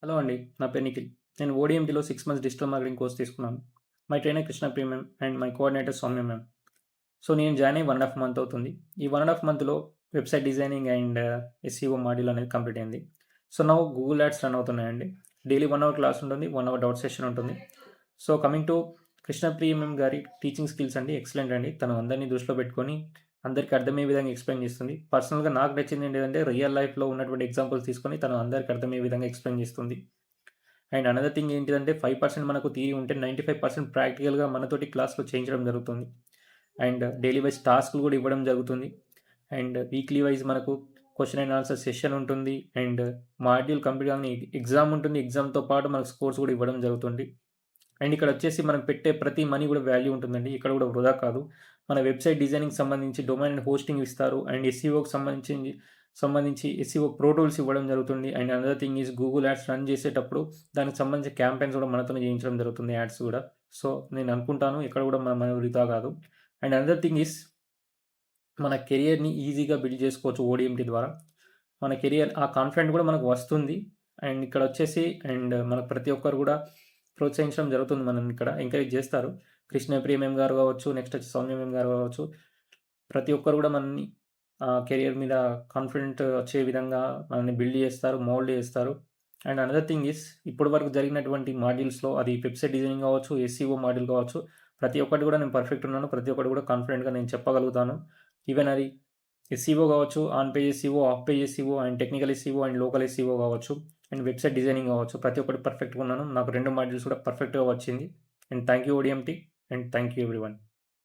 Hello అండి. నా పేరు నిఖిల్. నేను ఓడిఎంటీలో 6 మంత్స్ డిజిటల్ మార్కెటింగ్ కోర్స్ తీసుకున్నాను. My trainer Krishna premium and my coordinator Soumya ma'am. So, నేను జాయిన్ అయ్యి 1 ½ మంత్ అవుతుంది. ఈ 1 ½ మంత్‌లో website designing and SEO module అనేది కంప్లీట్ అయింది. So, now Google ads run అవుతున్నాయండి. డైలీ 1 అవర్ క్లాస్ ఉంటుంది. 1 అవర్ డౌట్ సెషన్ ఉంటుంది. So, coming to Krishna premium గారి టీచింగ్ స్కిల్స్ అండి ఎక్సలెంట్ అండి. తను అందరిని దృష్టిలో పెట్టుకొని అందరికి అర్థమయ్యే విధంగా ఎక్స్‌ప్లెయిన్ చేస్తుంది. పర్సనల్‌గా నాకు నచ్చింది ఏంటిదంటే రియల్ లైఫ్‌లో ఉన్నటువంటి ఎగ్జాంపుల్స్ తీసుకొని తను అందరికి అర్థమయ్యే విధంగా ఎక్స్‌ప్లెయిన్ చేస్తుంది. అండ్ అనదర్ థింగ్ ఏంటిదంటే 5% మనకు థియరీ ఉంటే 95% ప్రాక్టికల్‌గా మనతోటి క్లాస్‌లో చేయించడం జరుగుతుంది. అండ్ డైలీ వైస్ టాస్క్‌లు కూడా ఇవ్వడం జరుగుతుంది. అండ్ వీక్లీ వైస్ మనకు క్వెషన్ అండ్ ఆన్సర్ సెషన్ ఉంటుంది. అండ్ మాడ్యూల్ కంప్లీట్ కాగానే ఎగ్జామ్ ఉంటుంది. ఎగ్జామ్‌తో పాటు మనకు స్కోర్స్ కూడా ఇవ్వడం జరుగుతుంది. అండ్ ఇక్కడ వచ్చేసి మనం పెట్టే ప్రతి మనీ కూడా వాల్యూ ఉంటుందండి. ఇక్కడ కూడా వృధా కాదు. మన వెబ్‌సైట్ డిజైనింగ్‌కి సంబంధించి డొమైన్ అండ్ హోస్టింగ్ ఇస్తారు. అండ్ ఎస్‌ఈఓకి సంబంధించి ఎస్‌ఈఓ ప్రో టూల్స్ ఇవ్వడం జరుగుతుంది. And another thing is Google ads run చేసేటప్పుడు దానికి సంబంధించిన క్యాంపెయిన్స్ కూడా మనతోనే చేయించడం జరుగుతుంది యాడ్స్ కూడా. సో, నేను అనుకుంటాను ఇక్కడ కూడా మన మనీ వృధా కాదు. అండ్ అనదర్ థింగ్ ఈజ్ మన కెరియర్‌ని ఈజీగా బిల్డ్ చేసుకోవచ్చు ఓడిఎంటీ ద్వారా. మన కెరియర్ ఆ కాన్ఫిడెంట్ కూడా మనకు వస్తుంది. అండ్ ఇక్కడ వచ్చేసి మనకు ప్రతి ఒక్కరు కూడా ప్రోత్సహించడం జరుగుతుంది. మనల్ని ఇక్కడ ఎంకరేజ్ చేస్తారు. కృష్ణ ప్రియ గారు కావచ్చు, నెక్స్ట్ వచ్చి సౌమ్య మ్యామ్ గారు కావచ్చు. ప్రతి ఒక్కరు కూడా మనల్ని కెరియర్ మీద కాన్ఫిడెంట్ వచ్చే విధంగా మనల్ని బిల్డ్ చేస్తారు, మోల్డ్ చేస్తారు. అండ్ అనదర్ థింగ్ ఈస్ ఇప్పటి వరకు జరిగినటువంటి మాడ్యూల్స్‌లో అది వెబ్‌సైట్ డిజైనింగ్ కావచ్చు, ఎస్‌ఈఓ మాడ్యూల్ కావచ్చు. ప్రతి ఒక్కటి కూడా నేను పర్ఫెక్ట్ ఉన్నాను. ప్రతి ఒక్కటి కూడా కాన్ఫిడెంట్‌గా నేను చెప్పగలుగుతాను. ఈవెన్ అది ఎస్‌ఈఓ కావచ్చు, on page SEO, of page SEO and technical SEO and local SEO కావచ్చు. అండ్ వెబ్‌సైట్ డిజైనింగ్ కావచ్చు. ప్రతి ఒక్కటి పర్ఫెక్ట్‌గా ఉన్నాను. నాకు 2 మాడ్యూల్స్ కూడా పర్ఫెక్ట్‌గా వచ్చింది. And thank you ODMT and thank you everyone.